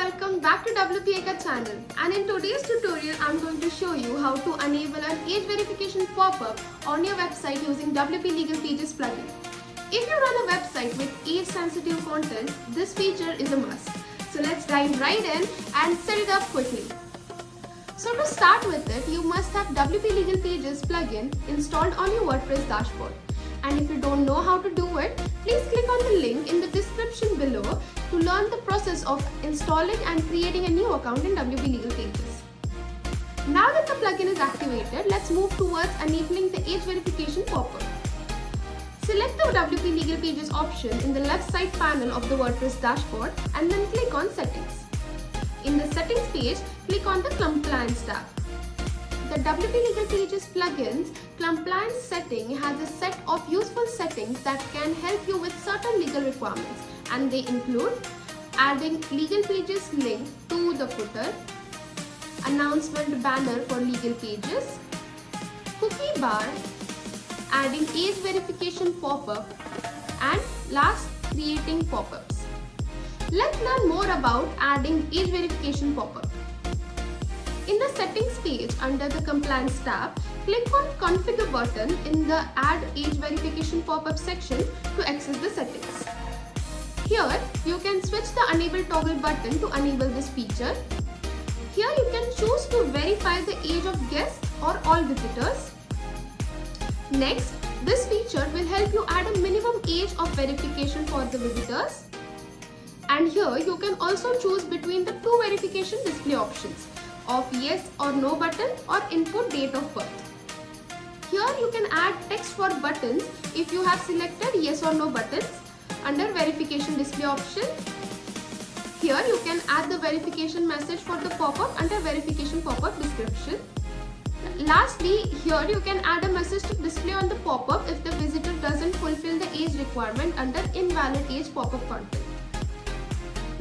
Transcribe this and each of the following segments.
welcome back to WPeka channel, and in today's tutorial I'm going to show you how to enable an age verification pop-up on your website using WP Legal Pages plugin. If you run a website with age sensitive content, this feature is a must. So let's dive right in and set it up quickly. So to start with it, you must have WP Legal Pages plugin installed on your WordPress dashboard. And if you don't know how to do it, please click on the link in the description below to learn the process of installing and creating a new account in WP Legal Pages. Now that the plugin is activated, let's move towards enabling the age verification pop-up. Select the WP Legal Pages option in the left side panel of the WordPress dashboard and then click on Settings. In the Settings page, click on the Compliance tab. The WP Legal Pages plugin's compliance setting has a set of useful settings that can help you with certain legal requirements, and they include adding legal pages link to the footer, announcement banner for legal pages, cookie bar, adding age verification pop-up, and last, creating pop-ups. Let's learn more about adding age verification pop-up. In the Settings page under the Compliance tab, click on Configure button in the Add Age Verification pop-up section to access the settings. Here, you can switch the Enable toggle button to enable this feature. Here you can choose to verify the age of guests or all visitors. Next, this feature will help you add a minimum age of verification for the visitors. And here you can also choose between the two verification display options of yes or no button or input date of birth. Here you can add text for buttons if you have selected yes or no buttons under verification display option. Here you can add the verification message for the pop-up under verification pop-up description. Lastly, here you can add a message to display on the pop-up if the visitor doesn't fulfill the age requirement under invalid age pop-up content.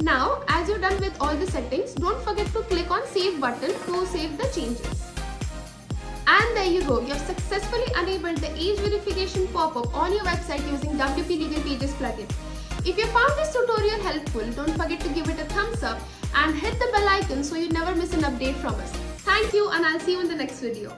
Now, as you're done with all the settings, don't forget to click on Save button to save the changes. And there you go, you have successfully enabled the age verification pop-up on your website using WP Legal Pages plugin. If you found this tutorial helpful, don't forget to give it a thumbs up and hit the bell icon so you never miss an update from us. Thank you, and I'll see you in the next video.